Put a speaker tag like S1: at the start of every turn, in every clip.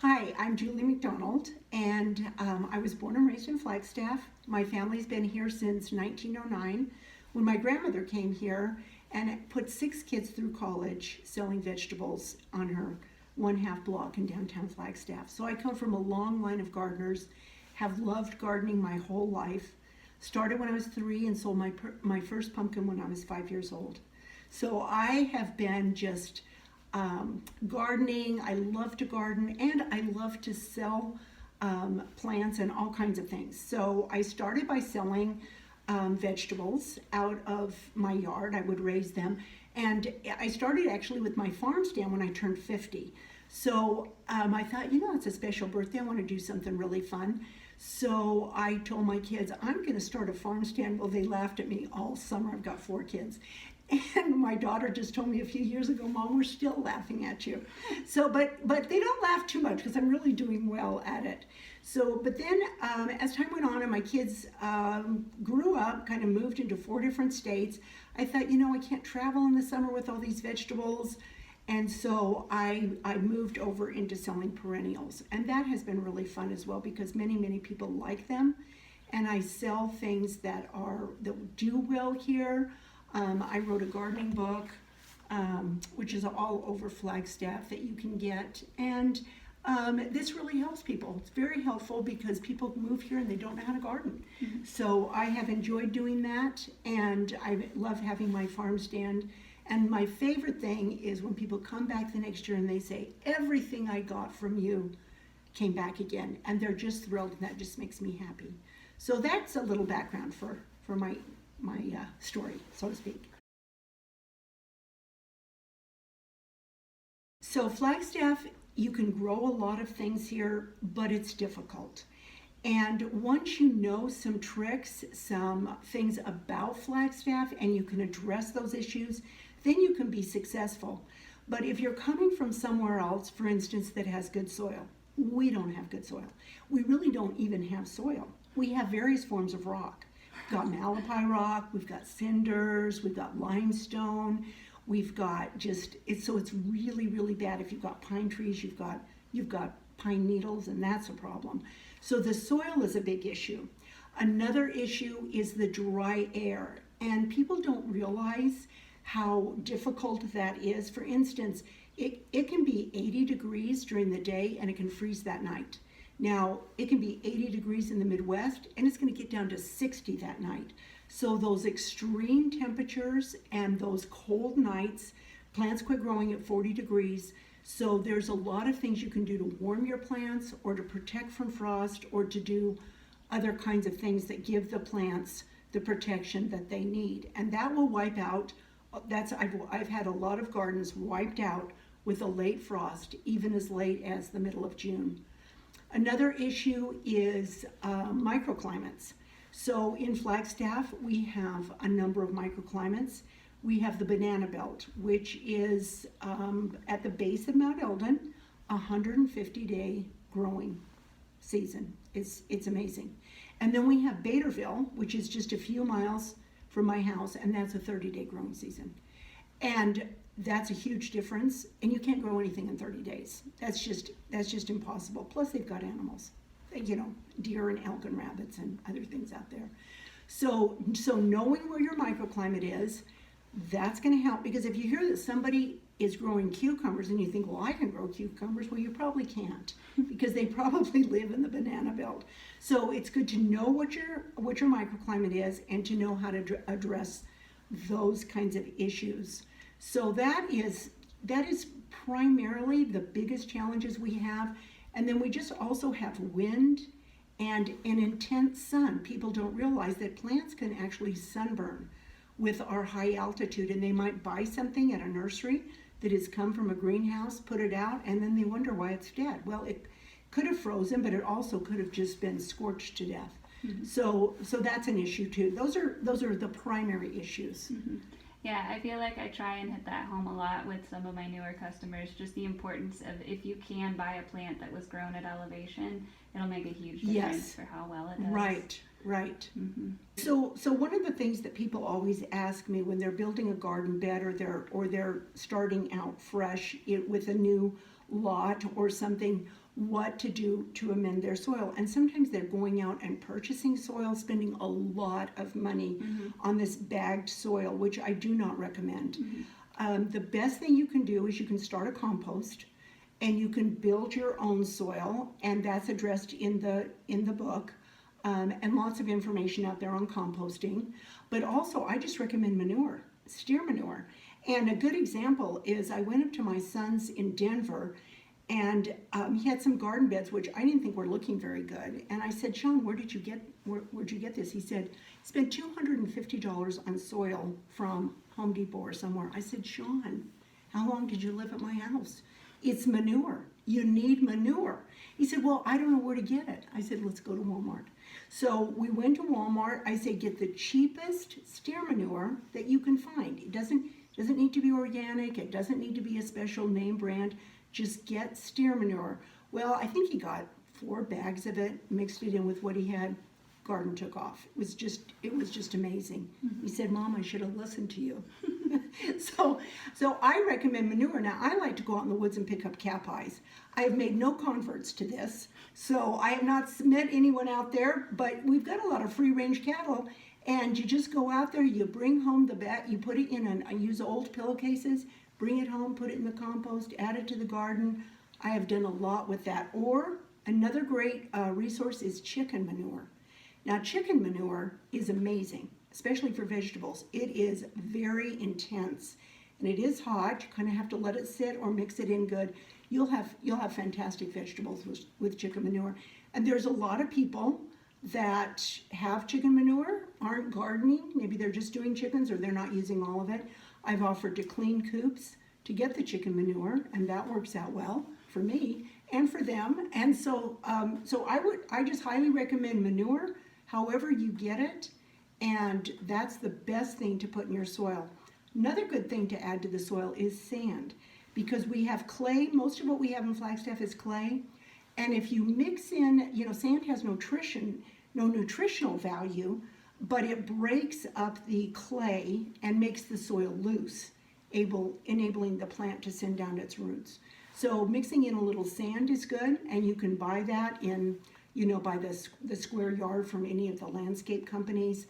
S1: Hi, I'm Julie McDonald, and I was born and raised in Flagstaff. My family's been here since 1909 when my grandmother came here and put 6 kids through college selling vegetables on her one-half block in downtown Flagstaff. So I come from a long line of gardeners, have loved gardening my whole life. Started when I was 3 and sold my first pumpkin when I was 5 years old. So I have been just gardening. I love to garden and I love to sell plants and all kinds of things. So I started by selling vegetables out of my yard. I would raise them, and I started actually with my farm stand when I turned 50. So I thought, it's a special birthday. I want to do something really fun. So I told my kids, I'm going to start a farm stand. Well, they laughed at me all summer. I've got 4 kids. And my daughter just told me a few years ago, Mom, we're still laughing at you. So, but they don't laugh too much because I'm really doing well at it. So, but then as time went on and my kids grew up, kind of moved into 4 different states, I thought, I can't travel in the summer with all these vegetables. And so I moved over into selling perennials. And that has been really fun as well because many people like them. And I sell things that do well here. I wrote a gardening book, which is all over Flagstaff that you can get. And this really helps people. It's very helpful because people move here and they don't know how to garden. Mm-hmm. So I have enjoyed doing that, and I love having my farm stand. And my favorite thing is when people come back the next year and they say, everything I got from you came back again. And they're just thrilled, and that just makes me happy. So that's a little background for my story, so to speak. So Flagstaff, you can grow a lot of things here, but it's difficult. And once you know some tricks, some things about Flagstaff, and you can address those issues, then you can be successful. But if you're coming from somewhere else, for instance, that has good soil, we don't have good soil. We really don't even have soil. We have various forms of rock. We've got malapai rock, we've got cinders, we've got limestone, we've got it's really bad. If you've got pine trees, you've got pine needles, and that's a problem. So the soil is a big issue. Another issue is the dry air, and people don't realize how difficult that is. For instance, it can be 80 degrees during the day and it can freeze that night. Now, it can be 80 degrees in the Midwest, and it's going to get down to 60 that night. So those extreme temperatures and those cold nights, plants quit growing at 40 degrees. So there's a lot of things you can do to warm your plants or to protect from frost or to do other kinds of things that give the plants the protection that they need. And that will wipe out, I've had a lot of gardens wiped out with a late frost, even as late as the middle of June. Another issue is microclimates. So in Flagstaff, we have a number of microclimates. We have the banana belt, which is at the base of Mount Eldon, 150-day growing season. It's amazing. And then we have Baderville, which is just a few miles from my house, and that's a 30-day growing season. And that's a huge difference, and you can't grow anything in 30 days. That's just impossible. Plus they've got animals, deer and elk and rabbits and other things out there. So knowing where your microclimate is, that's going to help, because if you hear that somebody is growing cucumbers and you think, well, I can grow cucumbers, well, you probably can't because they probably live in the banana belt. So it's good to know what your microclimate is and to know how to address those kinds of issues. So that is primarily the biggest challenges we have. And then we just also have wind and an intense sun. People don't realize that plants can actually sunburn with our high altitude, and they might buy something at a nursery that has come from a greenhouse, put it out, and then they wonder why it's dead. Well, it could have frozen, but it also could have just been scorched to death. Mm-hmm. So that's an issue too. Those are the primary issues.
S2: Mm-hmm. Yeah, I feel like I try and hit that home a lot with some of my newer customers, just the importance of if you can buy a plant that was grown at elevation, it'll make a huge difference for how well it does.
S1: Right. Right.
S2: Mm-hmm.
S1: So one of the things that people always ask me when they're building a garden bed or they're starting out fresh with a new lot or something, what to do to amend their soil. And sometimes they're going out and purchasing soil, spending a lot of money on this bagged soil, which I do not recommend. The best thing you can do is you can start a compost, and you can build your own soil, and that's addressed in the book. And lots of information out there on composting. But also, I just recommend manure, steer manure. And a good example is I went up to my son's in Denver, and he had some garden beds, which I didn't think were looking very good. And I said, Sean, where'd you get this? He said, spent $250 on soil from Home Depot or somewhere. I said, Sean, how long did you live at my house? It's manure. You need manure. He said, well, I don't know where to get it. I said, let's go to Walmart. So we went to Walmart. I say, get the cheapest steer manure that you can find. It doesn't need to be organic. It doesn't need to be a special name brand. Just get steer manure. Well, I think he got 4 bags of it, mixed it in with what he had. Garden took off. It was just amazing. He said, Mom, I should have listened to you. So I recommend manure. Now, I like to go out in the woods and pick up cat pies. I have made no converts to this, so I have not met anyone out there, but we've got a lot of free-range cattle, and you just go out there, you bring home the bat, you put it in I use old pillowcases, bring it home, put it in the compost, add it to the garden. I have done a lot with that. Or another great resource is chicken manure. Now, chicken manure is amazing, especially for vegetables. It is very intense, and it is hot. You kind of have to let it sit or mix it in good. You'll have fantastic vegetables with chicken manure. And there's a lot of people that have chicken manure, aren't gardening. Maybe they're just doing chickens or they're not using all of it. I've offered to clean coops to get the chicken manure, and that works out well for me and for them. And so I just highly recommend manure, however you get it, and that's the best thing to put in your soil. Another good thing to add to the soil is sand, because we have clay. Most of what we have in Flagstaff is clay, and if you mix in, sand has no nutritional value, but it breaks up the clay and makes the soil loose, enabling the plant to send down its roots. So mixing in a little sand is good, and you can buy that in by the square yard from any of the landscape companies.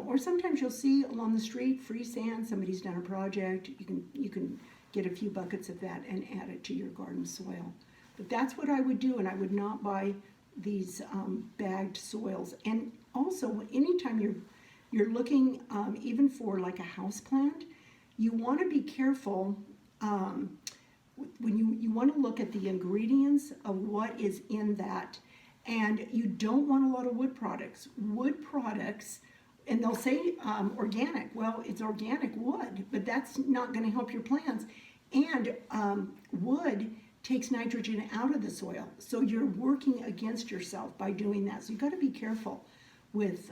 S1: Or sometimes you'll see along the street free sand. Somebody's done a project. You can get a few buckets of that and add it to your garden soil. But that's what I would do, and I would not buy these bagged soils. And also, anytime you're looking even for like a house plant, you want to be careful when you want to look at the ingredients of what is in that. And you don't want a lot of wood products. Wood products, and they'll say organic. Well, it's organic wood, but that's not going to help your plants. And wood takes nitrogen out of the soil. So you're working against yourself by doing that. So you've got to be careful with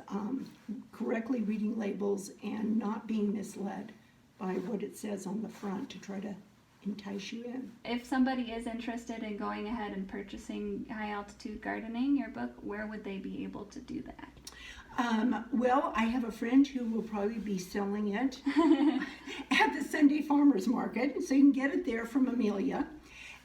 S1: correctly reading labels and not being misled by what it says on the front to try to entice you in.
S2: If somebody is interested in going ahead and purchasing High Altitude Gardening, your book, where would they be able to do that?
S1: Well, I have a friend who will probably be selling it at the Sunday Farmers Market, so you can get it there from Amelia.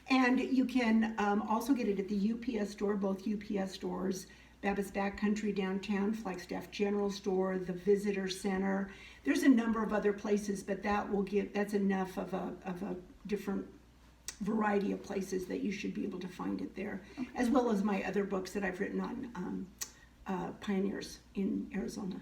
S1: And you can also get it at the UPS store, both UPS stores, Babbitt's Backcountry downtown, Flagstaff General Store, the Visitor Center. There's a number of other places, but that's enough of a different variety of places that you should be able to find it there, as well as my other books that I've written on pioneers in Arizona.